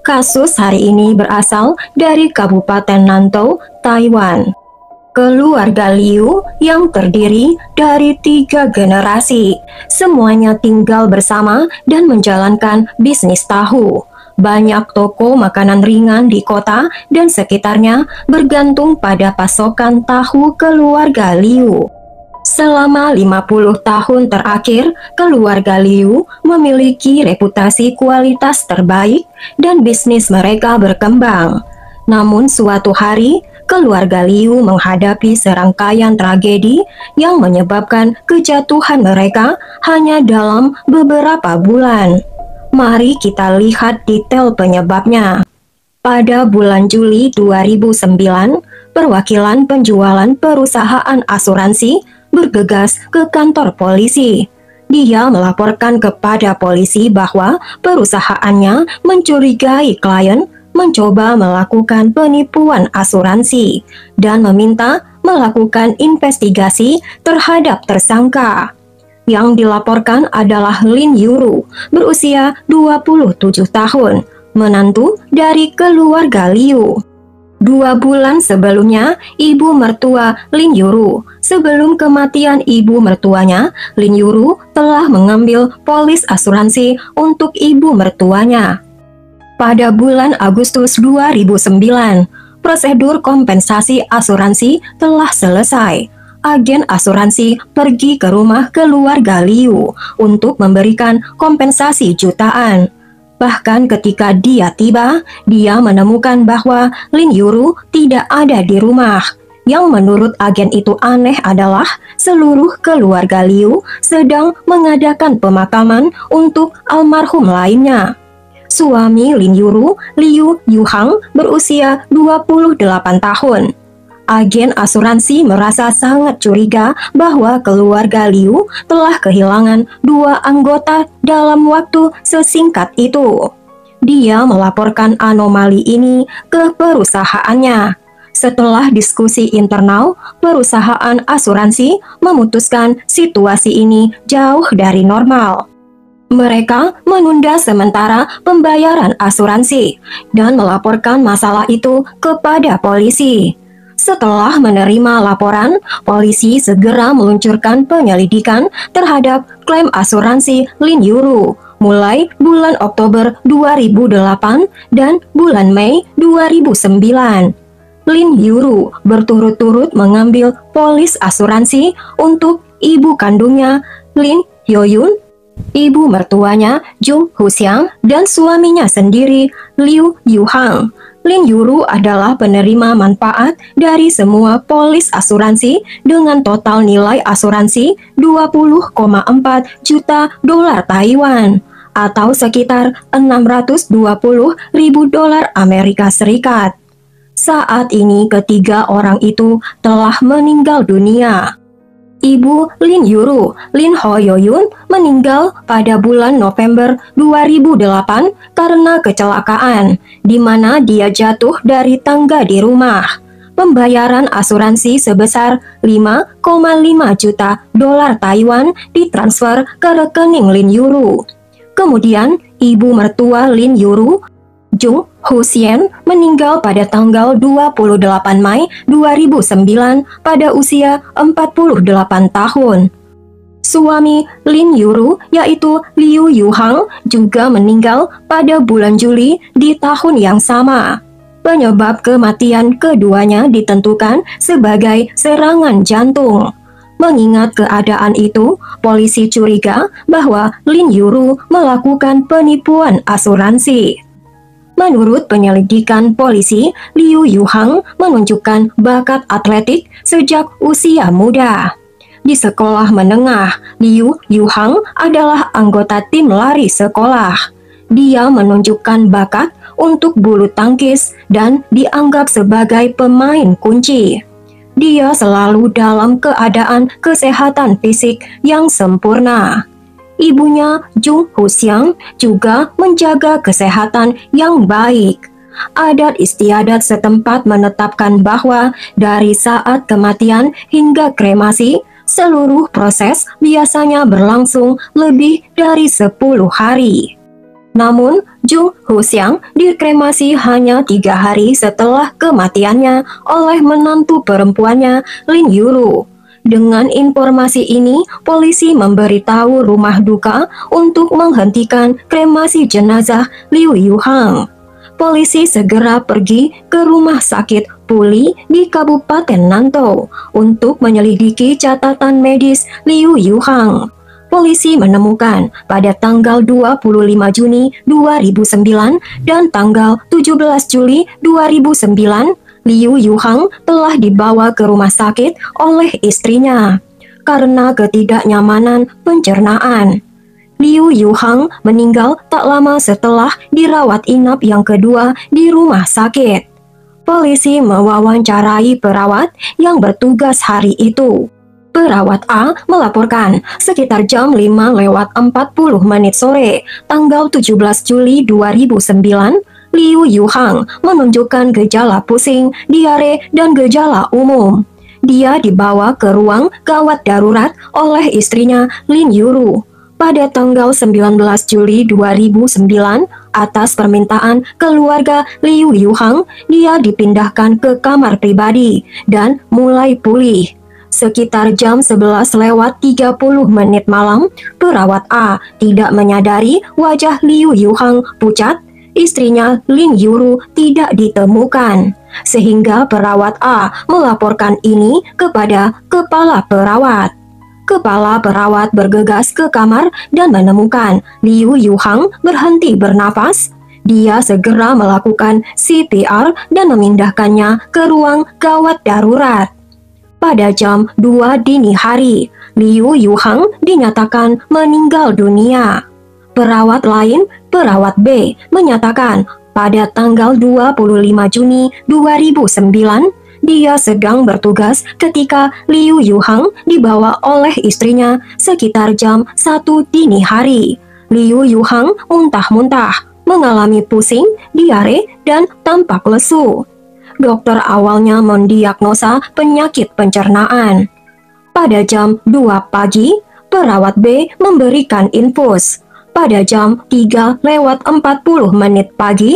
Kasus hari ini berasal dari Kabupaten Nantou, Taiwan. Keluarga Liu yang terdiri dari 3 generasi, semuanya tinggal bersama dan menjalankan bisnis tahu. Banyak toko makanan ringan di kota dan sekitarnya bergantung pada pasokan tahu keluarga Liu. Selama 50 tahun terakhir, keluarga Liu memiliki reputasi kualitas terbaik dan bisnis mereka berkembang. Namun suatu hari, keluarga Liu menghadapi serangkaian tragedi yang menyebabkan kejatuhan mereka hanya dalam beberapa bulan. Mari kita lihat detail penyebabnya. Pada bulan Juli 2009, perwakilan penjualan perusahaan asuransi bergegas ke kantor polisi. Dia melaporkan kepada polisi bahwa perusahaannya mencurigai klien mencoba melakukan penipuan asuransi dan meminta melakukan investigasi terhadap tersangka. Yang dilaporkan adalah Lin Yuru, berusia 27 tahun, menantu dari keluarga Liu. 2 bulan sebelumnya, ibu mertua Lin Yuru. Sebelum kematian ibu mertuanya, Lin Yuru telah mengambil polis asuransi untuk ibu mertuanya. Pada bulan Agustus 2009, prosedur kompensasi asuransi telah selesai. Agen asuransi pergi ke rumah keluarga Liu untuk memberikan kompensasi jutaan. Bahkan ketika dia tiba, dia menemukan bahwa Lin Yuru tidak ada di rumah. Yang menurut agen itu aneh adalah seluruh keluarga Liu sedang mengadakan pemakaman untuk almarhum lainnya. Suami Lin Yuru, Liu Yuhang, berusia 28 tahun. Agen asuransi merasa sangat curiga bahwa keluarga Liu telah kehilangan 2 anggota dalam waktu sesingkat itu. Dia melaporkan anomali ini ke perusahaannya. Setelah diskusi internal, perusahaan asuransi memutuskan situasi ini jauh dari normal. Mereka menunda sementara pembayaran asuransi dan melaporkan masalah itu kepada polisi. Setelah menerima laporan, polisi segera meluncurkan penyelidikan terhadap klaim asuransi Lin Yuru mulai bulan Oktober 2008 dan bulan Mei 2009. Lin Yuru berturut-turut mengambil polis asuransi untuk ibu kandungnya Lin Hyoyun, ibu mertuanya Jung Huxiang, dan suaminya sendiri Liu Yuhang. Lin Yuru adalah penerima manfaat dari semua polis asuransi dengan total nilai asuransi 20,4 juta dolar Taiwan atau sekitar 620 ribu dolar Amerika Serikat. Saat ini ketiga orang itu telah meninggal dunia. Ibu Lin Yuru, Lin Hyoyun, meninggal pada bulan November 2008 karena kecelakaan, di mana dia jatuh dari tangga di rumah. Pembayaran asuransi sebesar 5,5 juta dolar Taiwan ditransfer ke rekening Lin Yuru. Kemudian, ibu mertua Lin Yuru, Jung Huxian, meninggal pada tanggal 28 Mei 2009 pada usia 48 tahun. Suami Lin Yuru, yaitu Liu Yuhang, juga meninggal pada bulan Juli di tahun yang sama. Penyebab kematian keduanya ditentukan sebagai serangan jantung. Mengingat keadaan itu, polisi curiga bahwa Lin Yuru melakukan penipuan asuransi. Menurut penyelidikan polisi, Liu Yuhang menunjukkan bakat atletik sejak usia muda. Di sekolah menengah, Liu Yuhang adalah anggota tim lari sekolah. Dia menunjukkan bakat untuk bulu tangkis dan dianggap sebagai pemain kunci. Dia selalu dalam keadaan kesehatan fisik yang sempurna. Ibunya, Jung Huxiang, juga menjaga kesehatan yang baik. Adat istiadat setempat menetapkan bahwa dari saat kematian hingga kremasi, seluruh proses biasanya berlangsung lebih dari 10 hari. Namun, Jung Ho-siang dikremasi hanya 3 hari setelah kematiannya oleh menantu perempuannya, Lin Yuru. Dengan informasi ini, polisi memberitahu rumah duka untuk menghentikan kremasi jenazah Liu Yuhang. Polisi segera pergi ke rumah sakit Puli di Kabupaten Nantou untuk menyelidiki catatan medis Liu Yuhang. Polisi menemukan pada tanggal 25 Juni 2009 dan tanggal 17 Juli 2009, Liu Yuhang telah dibawa ke rumah sakit oleh istrinya karena ketidaknyamanan pencernaan. Liu Yuhang meninggal tak lama setelah dirawat inap yang kedua di rumah sakit. Polisi mewawancarai perawat yang bertugas hari itu. Perawat A melaporkan sekitar jam 5:40 sore, tanggal 17 Juli 2009, Liu Yuhang menunjukkan gejala pusing, diare, dan gejala umum. Dia dibawa ke ruang gawat darurat oleh istrinya Lin Yuru. Pada tanggal 19 Juli 2009, atas permintaan keluarga Liu Yuhang, dia dipindahkan ke kamar pribadi dan mulai pulih. Sekitar jam 11:30 malam, perawat A tidak menyadari wajah Liu Yuhang pucat. Istrinya Lin Yuru tidak ditemukan, sehingga perawat A melaporkan ini kepada kepala perawat. Kepala perawat bergegas ke kamar dan menemukan Liu Yuhang berhenti bernafas. Dia segera melakukan CPR dan memindahkannya ke ruang gawat darurat. Pada jam 2 dini hari, Liu Yuhang dinyatakan meninggal dunia. Perawat lain, perawat B, menyatakan pada tanggal 25 Juni 2009, dia sedang bertugas ketika Liu Yuhang dibawa oleh istrinya sekitar jam 1 dini hari. Liu Yuhang muntah-muntah, mengalami pusing, diare, dan tampak lesu. Dokter awalnya mendiagnosa penyakit pencernaan. Pada jam 2 pagi, perawat B memberikan infus. Pada jam 3:40 pagi,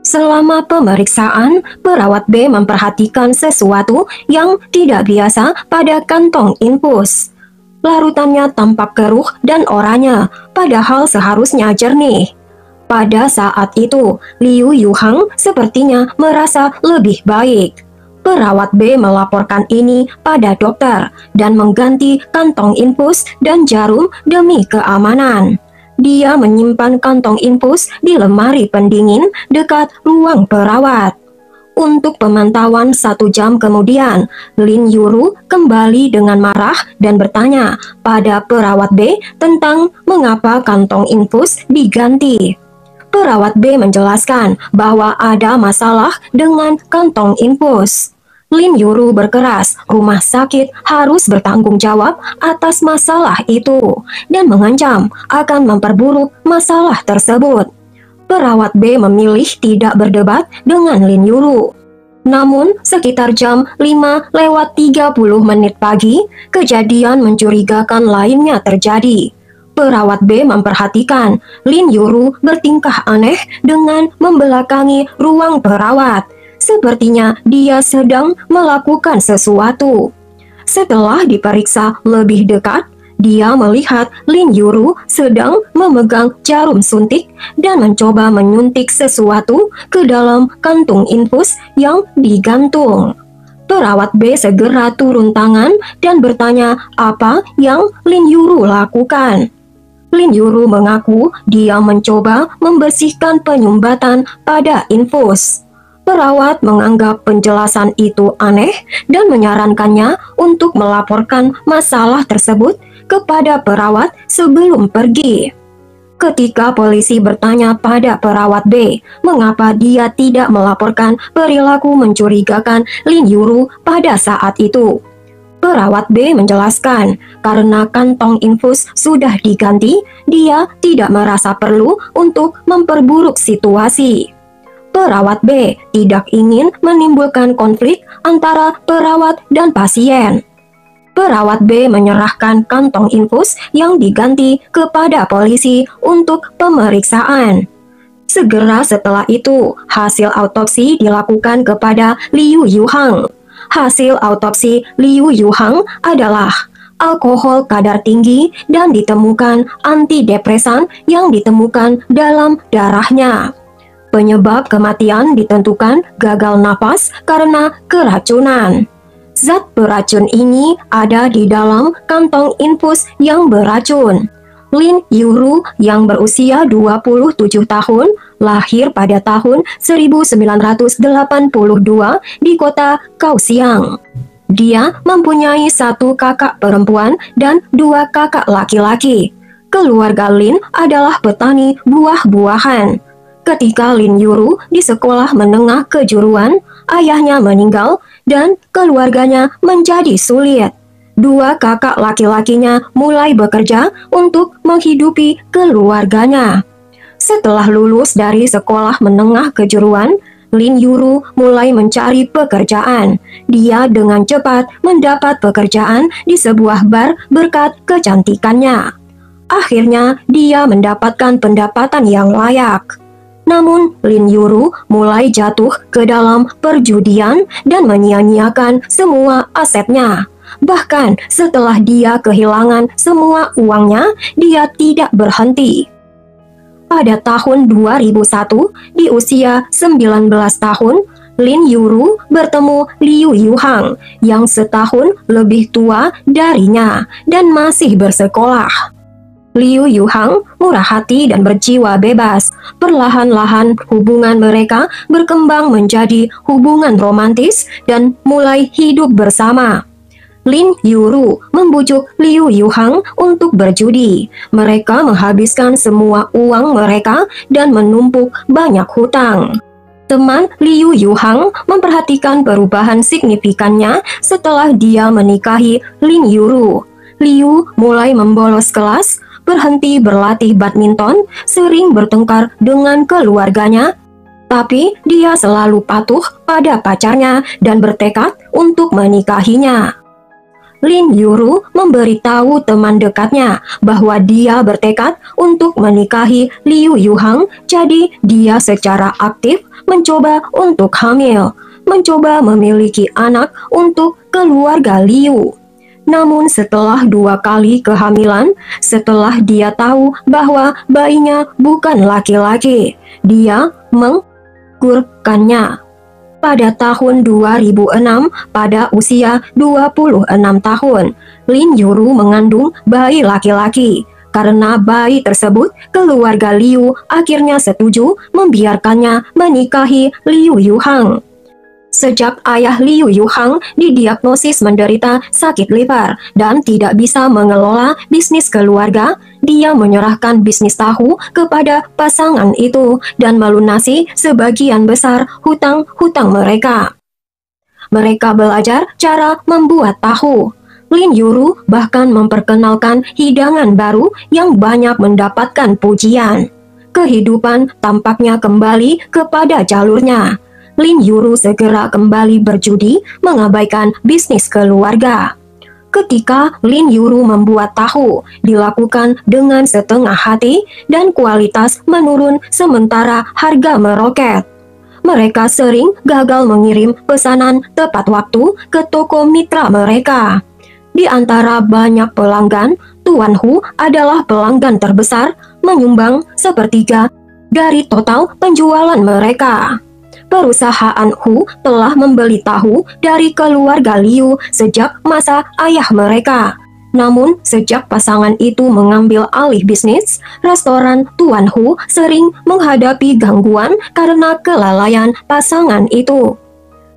selama pemeriksaan, perawat B memperhatikan sesuatu yang tidak biasa pada kantong infus. Larutannya tampak keruh dan oranye, padahal seharusnya jernih. Pada saat itu, Liu Yuhang sepertinya merasa lebih baik. Perawat B melaporkan ini pada dokter dan mengganti kantong infus dan jarum demi keamanan. Dia menyimpan kantong infus di lemari pendingin dekat ruang perawat. Untuk pemantauan 1 jam kemudian, Lin Yuru kembali dengan marah dan bertanya pada perawat B tentang mengapa kantong infus diganti. Perawat B menjelaskan bahwa ada masalah dengan kantong infus. Lin Yuru berkeras rumah sakit harus bertanggung jawab atas masalah itu dan mengancam akan memperburuk masalah tersebut. Perawat B memilih tidak berdebat dengan Lin Yuru. Namun, sekitar jam 5:30 pagi, kejadian mencurigakan lainnya terjadi. Perawat B memperhatikan Lin Yuru bertingkah aneh dengan membelakangi ruang perawat. Sepertinya dia sedang melakukan sesuatu. Setelah diperiksa lebih dekat, dia melihat Lin Yuru sedang memegang jarum suntik dan mencoba menyuntik sesuatu ke dalam kantung infus yang digantung. Perawat B segera turun tangan dan bertanya apa yang Lin Yuru lakukan. Lin Yuru mengaku dia mencoba membersihkan penyumbatan pada infus. Perawat menganggap penjelasan itu aneh dan menyarankannya untuk melaporkan masalah tersebut kepada perawat sebelum pergi. Ketika polisi bertanya pada perawat B mengapa dia tidak melaporkan perilaku mencurigakan Lin Yuru pada saat itu, perawat B menjelaskan karena kantong infus sudah diganti, dia tidak merasa perlu untuk memperburuk situasi. Perawat B tidak ingin menimbulkan konflik antara perawat dan pasien. Perawat B menyerahkan kantong infus yang diganti kepada polisi untuk pemeriksaan. Segera setelah itu, hasil autopsi dilakukan kepada Liu Yuhang. Hasil autopsi Liu Yuhang adalah alkohol kadar tinggi dan ditemukan antidepresan yang ditemukan dalam darahnya. Penyebab kematian ditentukan gagal napas karena keracunan. Zat beracun ini ada di dalam kantong infus yang beracun. Lin Yuru yang berusia 27 tahun, lahir pada tahun 1982 di kota Kaohsiung. Dia mempunyai satu kakak perempuan dan dua kakak laki-laki. Keluarga Lin adalah petani buah-buahan. Ketika Lin Yuru di sekolah menengah kejuruan, ayahnya meninggal dan keluarganya menjadi sulit. Dua kakak laki-lakinya mulai bekerja untuk menghidupi keluarganya. Setelah lulus dari sekolah menengah kejuruan, Lin Yuru mulai mencari pekerjaan. Dia dengan cepat mendapat pekerjaan di sebuah bar berkat kecantikannya. Akhirnya, dia mendapatkan pendapatan yang layak. Namun, Lin Yuru mulai jatuh ke dalam perjudian dan menyia-nyiakan semua asetnya. Bahkan setelah dia kehilangan semua uangnya, dia tidak berhenti. Pada tahun 2001, di usia 19 tahun, Lin Yuru bertemu Liu Yuhang yang setahun lebih tua darinya dan masih bersekolah. Liu Yuhang murah hati dan berjiwa bebas. Perlahan-lahan hubungan mereka berkembang menjadi hubungan romantis dan mulai hidup bersama. Lin Yuru membujuk Liu Yuhang untuk berjudi. Mereka menghabiskan semua uang mereka dan menumpuk banyak hutang. Teman Liu Yuhang memperhatikan perubahan signifikannya setelah dia menikahi Lin Yuru. Liu mulai membolos kelas, berhenti berlatih badminton, sering bertengkar dengan keluarganya, tapi dia selalu patuh pada pacarnya dan bertekad untuk menikahinya. Lin Yuru memberitahu teman dekatnya bahwa dia bertekad untuk menikahi Liu Yuhang, jadi dia secara aktif mencoba untuk hamil, mencoba memiliki anak untuk keluarga Liu. Namun setelah 2 kali kehamilan, setelah dia tahu bahwa bayinya bukan laki-laki, dia menggugurkannya. Pada tahun 2006, pada usia 26 tahun, Lin Yuru mengandung bayi laki-laki. Karena bayi tersebut, keluarga Liu akhirnya setuju membiarkannya menikahi Liu Yuhang. Sejak ayah Liu Yuhang didiagnosis menderita sakit liver dan tidak bisa mengelola bisnis keluarga, dia menyerahkan bisnis tahu kepada pasangan itu dan melunasi sebagian besar hutang-hutang mereka. Mereka belajar cara membuat tahu. Lin Yuru bahkan memperkenalkan hidangan baru yang banyak mendapatkan pujian. Kehidupan tampaknya kembali kepada jalurnya. Lin Yuru segera kembali berjudi, mengabaikan bisnis keluarga. Ketika Lin Yuru membuat tahu, dilakukan dengan setengah hati dan kualitas menurun sementara harga meroket. Mereka sering gagal mengirim pesanan tepat waktu ke toko mitra mereka. Di antara banyak pelanggan, Tuan Hu adalah pelanggan terbesar, menyumbang sepertiga dari total penjualan mereka. Perusahaan Hu telah membeli tahu dari keluarga Liu sejak masa ayah mereka. Namun, sejak pasangan itu mengambil alih bisnis, restoran Tuan Hu sering menghadapi gangguan karena kelalaian pasangan itu.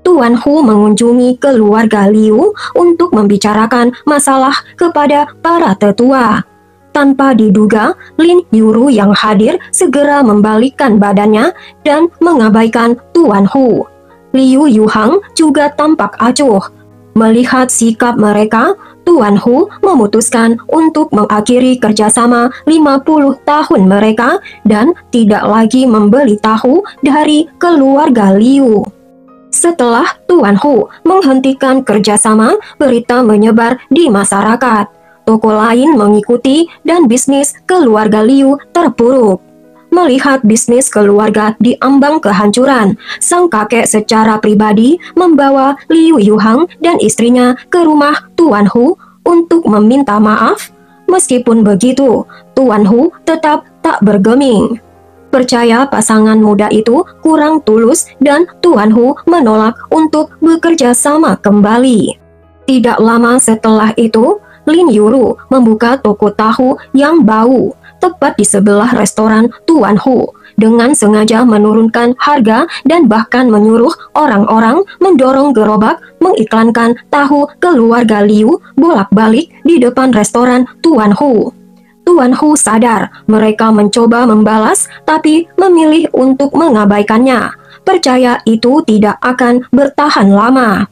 Tuan Hu mengunjungi keluarga Liu untuk membicarakan masalah kepada para tetua. Tanpa diduga, Lin Yuru yang hadir segera membalikkan badannya dan mengabaikan Tuan Hu. Liu Yuhang juga tampak acuh. Melihat sikap mereka, Tuan Hu memutuskan untuk mengakhiri kerjasama 50 tahun mereka dan tidak lagi membeli tahu dari keluarga Liu. Setelah Tuan Hu menghentikan kerjasama, berita menyebar di masyarakat. Toko lain mengikuti dan bisnis keluarga Liu terpuruk. Melihat bisnis keluarga diambang kehancuran, sang kakek secara pribadi membawa Liu Yuhang dan istrinya ke rumah Tuan Hu untuk meminta maaf. Meskipun begitu, Tuan Hu tetap tak bergeming. Percaya pasangan muda itu kurang tulus dan Tuan Hu menolak untuk bekerja sama kembali. Tidak lama setelah itu, Lin Yuru membuka toko tahu yang bau tepat di sebelah restoran Tuan Hu dengan sengaja menurunkan harga dan bahkan menyuruh orang-orang mendorong gerobak mengiklankan tahu keluarga Liu bolak-balik di depan restoran Tuan Hu. Tuan Hu sadar mereka mencoba membalas tapi memilih untuk mengabaikannya. Percaya itu tidak akan bertahan lama.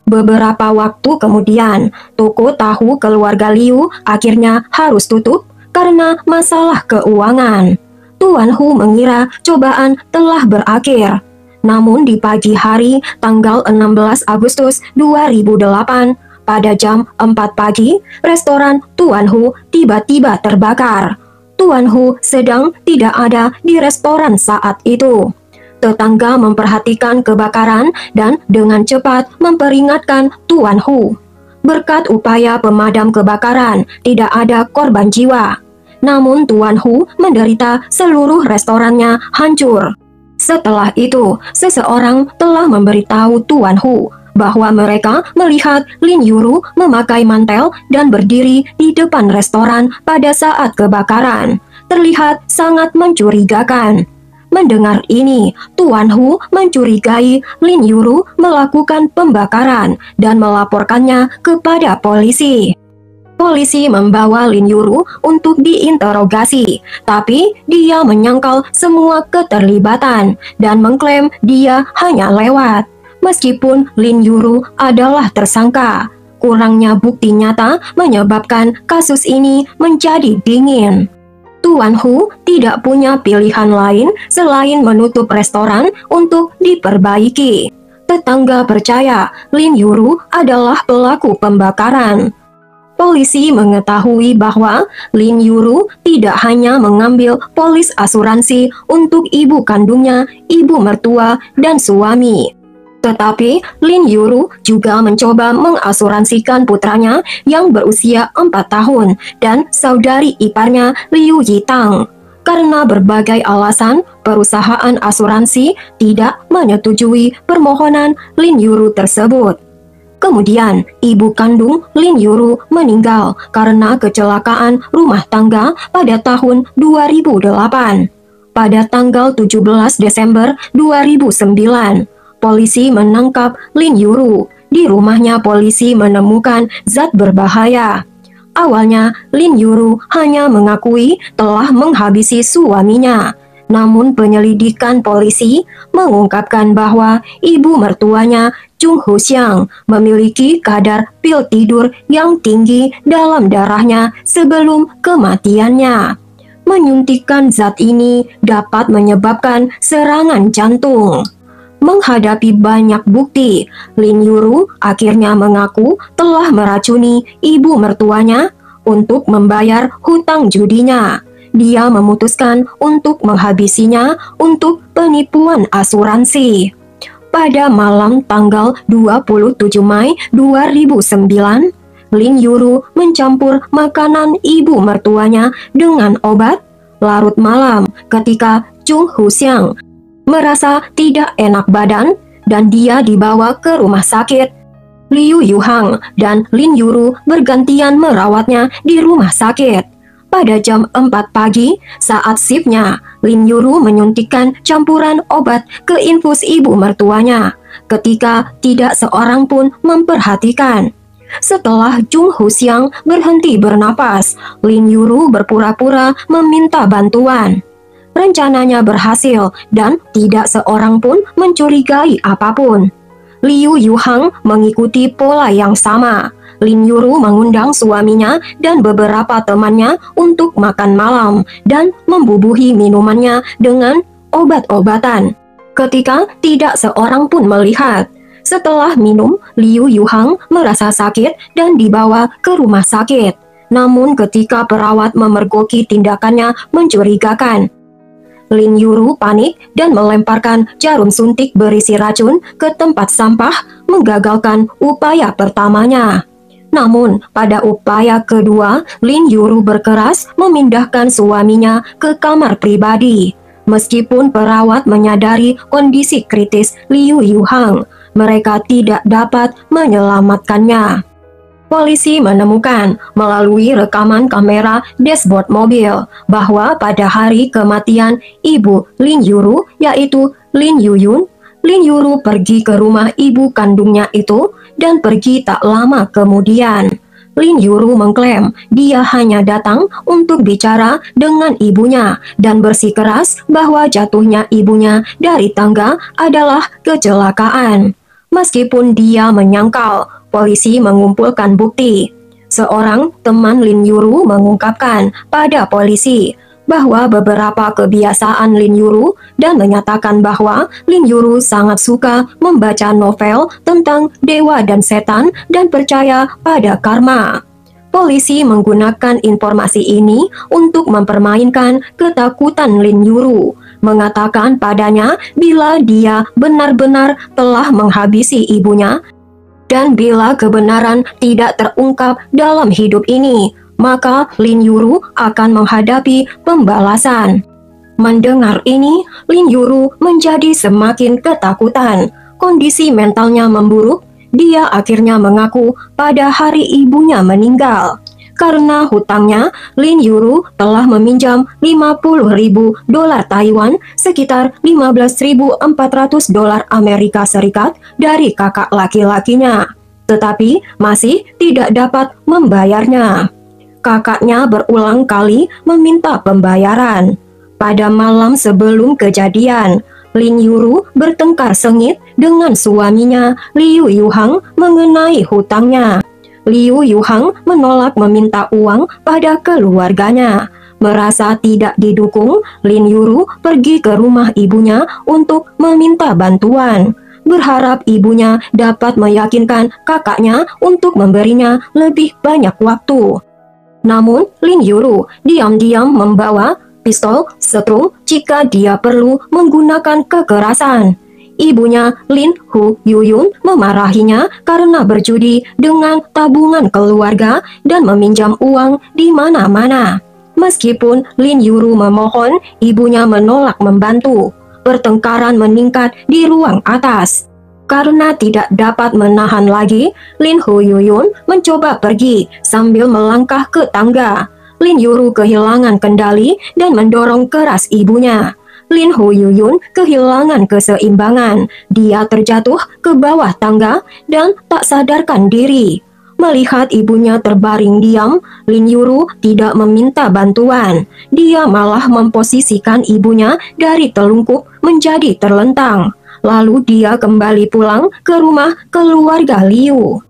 Beberapa waktu kemudian, toko tahu keluarga Liu akhirnya harus tutup karena masalah keuangan. Tuan Hu mengira cobaan telah berakhir. Namun di pagi hari tanggal 16 Agustus 2008, pada jam 4 pagi, restoran Tuan Hu tiba-tiba terbakar. Tuan Hu sedang tidak ada di restoran saat itu. Tetangga memperhatikan kebakaran dan dengan cepat memperingatkan Tuan Hu. Berkat upaya pemadam kebakaran, tidak ada korban jiwa. Namun Tuan Hu menderita seluruh restorannya hancur. Setelah itu, seseorang telah memberitahu Tuan Hu bahwa mereka melihat Lin Yuru memakai mantel dan berdiri di depan restoran pada saat kebakaran. Terlihat sangat mencurigakan. Mendengar ini, Tuan Hu mencurigai Lin Yuru melakukan pembakaran dan melaporkannya kepada polisi. Polisi membawa Lin Yuru untuk diinterogasi, tapi dia menyangkal semua keterlibatan dan mengklaim dia hanya lewat. Meskipun Lin Yuru adalah tersangka, kurangnya bukti nyata menyebabkan kasus ini menjadi dingin. Tuan Hu tidak punya pilihan lain selain menutup restoran untuk diperbaiki. Tetangga percaya Lin Yuru adalah pelaku pembakaran. Polisi mengetahui bahwa Lin Yuru tidak hanya mengambil polis asuransi untuk ibu kandungnya, ibu mertua, dan suami. Tetapi Lin Yuru juga mencoba mengasuransikan putranya yang berusia 4 tahun dan saudari iparnya Liu Yitang. Karena berbagai alasan, perusahaan asuransi tidak menyetujui permohonan Lin Yuru tersebut. Kemudian, ibu kandung Lin Yuru meninggal karena kecelakaan rumah tangga pada tahun 2008. Pada tanggal 17 Desember 2009, polisi menangkap Lin Yuru. Di rumahnya polisi menemukan zat berbahaya. Awalnya, Lin Yuru hanya mengakui telah menghabisi suaminya. Namun penyelidikan polisi mengungkapkan bahwa ibu mertuanya Chung Huxiang memiliki kadar pil tidur yang tinggi dalam darahnya sebelum kematiannya. Menyuntikkan zat ini dapat menyebabkan serangan jantung. Menghadapi banyak bukti, Lin Yuru akhirnya mengaku telah meracuni ibu mertuanya untuk membayar hutang judinya. Dia memutuskan untuk menghabisinya untuk penipuan asuransi. Pada malam tanggal 27 Mei 2009, Lin Yuru mencampur makanan ibu mertuanya dengan obat. Larut malam ketika Chung Huxiang merasa tidak enak badan dan dia dibawa ke rumah sakit. Liu Yuhang dan Lin Yuru bergantian merawatnya di rumah sakit. Pada jam 4 pagi, saat shiftnya, Lin Yuru menyuntikkan campuran obat ke infus ibu mertuanya ketika tidak seorang pun memperhatikan. Setelah Chung Huxiang berhenti bernapas, Lin Yuru berpura-pura meminta bantuan. Rencananya berhasil dan tidak seorang pun mencurigai apapun. Liu Yuhang mengikuti pola yang sama. Lin Yuru mengundang suaminya dan beberapa temannya untuk makan malam dan membubuhi minumannya dengan obat-obatan. Ketika tidak seorang pun melihat, setelah minum, Liu Yuhang merasa sakit dan dibawa ke rumah sakit. Namun ketika perawat memergoki tindakannya mencurigakan, Lin Yuru panik dan melemparkan jarum suntik berisi racun ke tempat sampah, menggagalkan upaya pertamanya. Namun, pada upaya kedua, Lin Yuru berkeras memindahkan suaminya ke kamar pribadi. Meskipun perawat menyadari kondisi kritis Liu Yuhang, mereka tidak dapat menyelamatkannya. Polisi menemukan melalui rekaman kamera dashboard mobil bahwa pada hari kematian ibu Lin Yuru, yaitu Lin Yuyun, Lin Yuru pergi ke rumah ibu kandungnya itu dan pergi tak lama kemudian. Lin Yuru mengklaim dia hanya datang untuk bicara dengan ibunya dan bersikeras bahwa jatuhnya ibunya dari tangga adalah kecelakaan. Meskipun dia menyangkal, polisi mengumpulkan bukti. Seorang teman Lin Yuru mengungkapkan pada polisi bahwa beberapa kebiasaan Lin Yuru dan menyatakan bahwa Lin Yuru sangat suka membaca novel tentang dewa dan setan dan percaya pada karma. Polisi menggunakan informasi ini untuk mempermainkan ketakutan Lin Yuru, mengatakan padanya bila dia benar-benar telah menghabisi ibunya dan bila kebenaran tidak terungkap dalam hidup ini, maka Lin Yuru akan menghadapi pembalasan. Mendengar ini, Lin Yuru menjadi semakin ketakutan. Kondisi mentalnya memburuk. Dia akhirnya mengaku pada hari ibunya meninggal. Karena hutangnya, Lin Yuru telah meminjam 50.000 dolar Taiwan, sekitar 15.400 dolar Amerika Serikat dari kakak laki-lakinya. Tetapi masih tidak dapat membayarnya. Kakaknya berulang kali meminta pembayaran. Pada malam sebelum kejadian, Lin Yuru bertengkar sengit dengan suaminya Liu Yuhang mengenai hutangnya. Liu Yuhang menolak meminta uang pada keluarganya. Merasa tidak didukung, Lin Yuru pergi ke rumah ibunya untuk meminta bantuan. Berharap ibunya dapat meyakinkan kakaknya untuk memberinya lebih banyak waktu. Namun, Lin Yuru diam-diam membawa pistol setrum jika dia perlu menggunakan kekerasan. Ibunya Lin Hu Yuyun memarahinya karena berjudi dengan tabungan keluarga dan meminjam uang di mana-mana. Meskipun Lin Yuru memohon, ibunya menolak membantu. Pertengkaran meningkat di ruang atas. Karena tidak dapat menahan lagi, Lin Hu Yuyun mencoba pergi sambil melangkah ke tangga. Lin Yuru kehilangan kendali dan mendorong keras ibunya. Lin Hu Yuyun kehilangan keseimbangan. Dia terjatuh ke bawah tangga dan tak sadarkan diri. Melihat ibunya terbaring diam, Lin Yuru tidak meminta bantuan. Dia malah memposisikan ibunya dari telungkup menjadi terlentang. Lalu dia kembali pulang ke rumah keluarga Liu.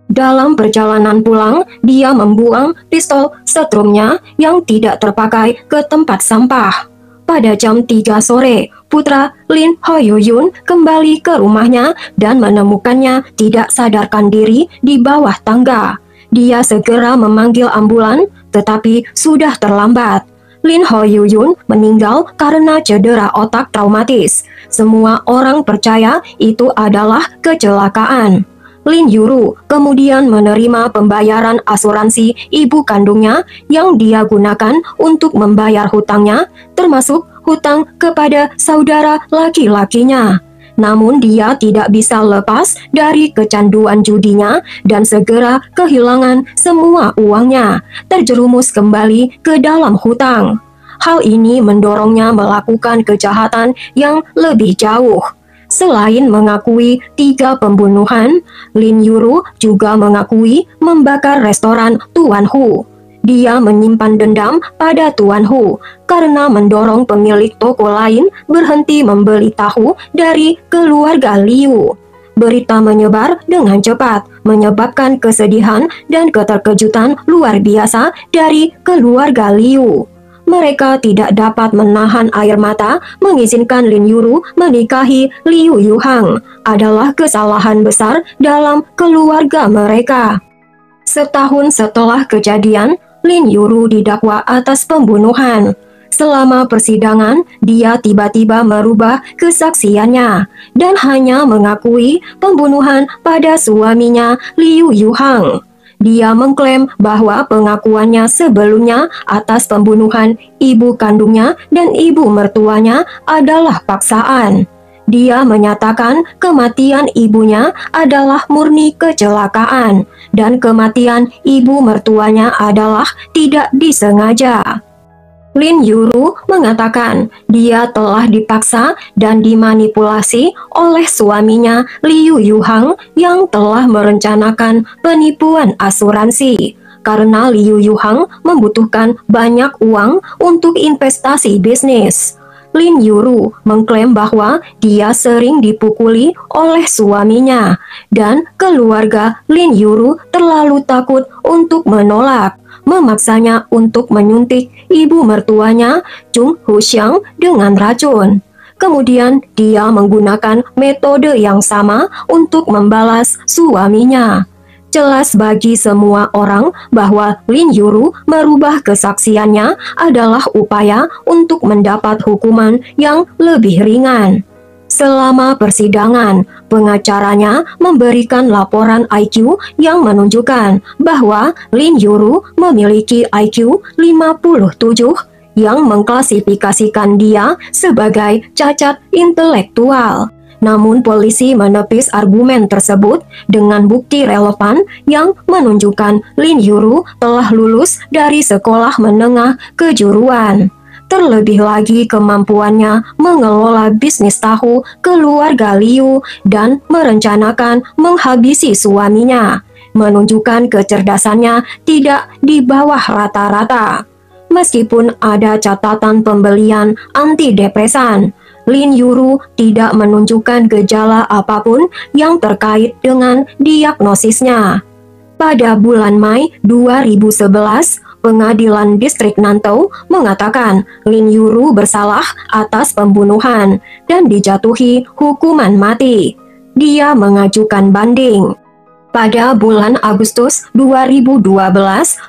Dalam perjalanan pulang, dia membuang pistol setrumnya yang tidak terpakai ke tempat sampah. Pada jam 3 sore, putra Lin Hoyuyun kembali ke rumahnya dan menemukannya tidak sadarkan diri di bawah tangga. Dia segera memanggil ambulan, tetapi sudah terlambat. Lin Hoyuyun meninggal karena cedera otak traumatis. Semua orang percaya itu adalah kecelakaan. Lin Yuru kemudian menerima pembayaran asuransi ibu kandungnya yang dia gunakan untuk membayar hutangnya, termasuk hutang kepada saudara laki-lakinya. Namun dia tidak bisa lepas dari kecanduan judinya dan segera kehilangan semua uangnya, terjerumus kembali ke dalam hutang. Hal ini mendorongnya melakukan kejahatan yang lebih jauh. Selain mengakui 3 pembunuhan, Lin Yuru juga mengakui membakar restoran Tuan Hu. Dia menyimpan dendam pada Tuan Hu karena mendorong pemilik toko lain berhenti membeli tahu dari keluarga Liu. Berita menyebar dengan cepat, menyebabkan kesedihan dan keterkejutan luar biasa dari keluarga Liu. Mereka tidak dapat menahan air mata. Mengizinkan Lin Yuru menikahi Liu Yuhang adalah kesalahan besar dalam keluarga mereka. Setahun setelah kejadian, Lin Yuru didakwa atas pembunuhan. Selama persidangan, dia tiba-tiba merubah kesaksiannya dan hanya mengakui pembunuhan pada suaminya Liu Yuhang. Dia mengklaim bahwa pengakuannya sebelumnya atas pembunuhan ibu kandungnya dan ibu mertuanya adalah paksaan. Dia menyatakan kematian ibunya adalah murni kecelakaan dan kematian ibu mertuanya adalah tidak disengaja. Lin Yuru mengatakan dia telah dipaksa dan dimanipulasi oleh suaminya Liu Yuhang yang telah merencanakan penipuan asuransi. Karena Liu Yuhang membutuhkan banyak uang untuk investasi bisnis. Lin Yuru mengklaim bahwa dia sering dipukuli oleh suaminya dan keluarga Lin Yuru terlalu takut untuk menolak, memaksanya untuk menyuntik ibu mertuanya Chung Huxiang dengan racun. Kemudian dia menggunakan metode yang sama untuk membalas suaminya. Jelas bagi semua orang bahwa Lin Yuru merubah kesaksiannya adalah upaya untuk mendapat hukuman yang lebih ringan. Selama persidangan, pengacaranya memberikan laporan IQ yang menunjukkan bahwa Lin Yuru memiliki IQ 57 yang mengklasifikasikan dia sebagai cacat intelektual. Namun polisi menepis argumen tersebut dengan bukti relevan yang menunjukkan Lin Yuru telah lulus dari sekolah menengah kejuruan. Terlebih lagi kemampuannya mengelola bisnis tahu keluarga Liu dan merencanakan menghabisi suaminya, menunjukkan kecerdasannya tidak di bawah rata-rata. Meskipun ada catatan pembelian antidepresan, Lin Yuru tidak menunjukkan gejala apapun yang terkait dengan diagnosisnya. Pada bulan Mei 2011, Pengadilan Distrik Nantou mengatakan Lin Yuru bersalah atas pembunuhan dan dijatuhi hukuman mati. Dia mengajukan banding. Pada bulan Agustus 2012,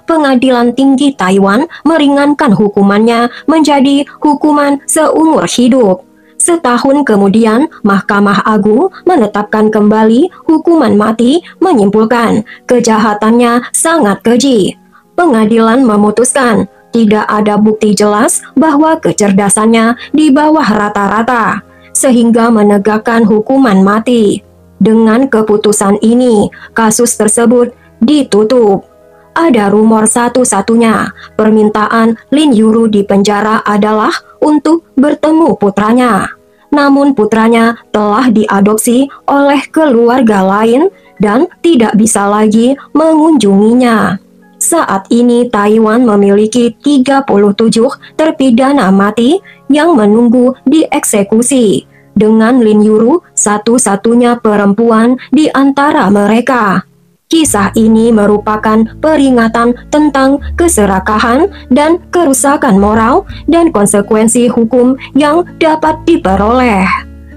Pengadilan Tinggi Taiwan meringankan hukumannya menjadi hukuman seumur hidup. Setahun kemudian, Mahkamah Agung menetapkan kembali hukuman mati, menyimpulkan kejahatannya sangat keji. Pengadilan memutuskan tidak ada bukti jelas bahwa kecerdasannya di bawah rata-rata, sehingga menegakkan hukuman mati. Dengan keputusan ini, kasus tersebut ditutup. Ada rumor satu-satunya, permintaan Lin Yuru di penjara adalah untuk bertemu putranya. Namun putranya telah diadopsi oleh keluarga lain dan tidak bisa lagi mengunjunginya. Saat ini Taiwan memiliki 37 terpidana mati yang menunggu dieksekusi, dengan Lin Yuru satu-satunya perempuan di antara mereka. Kisah ini merupakan peringatan tentang keserakahan dan kerusakan moral dan konsekuensi hukum yang dapat diperoleh.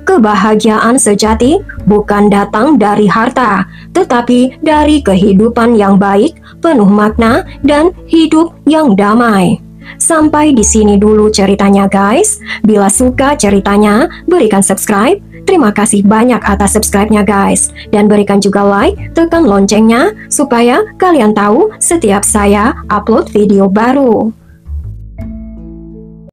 Kebahagiaan sejati bukan datang dari harta, tetapi dari kehidupan yang baik, penuh makna, dan hidup yang damai. Sampai di sini dulu ceritanya guys. Bila suka ceritanya, berikan subscribe. Terima kasih banyak atas subscribe-nya guys. Dan berikan juga like, tekan loncengnya supaya kalian tahu setiap saya upload video baru.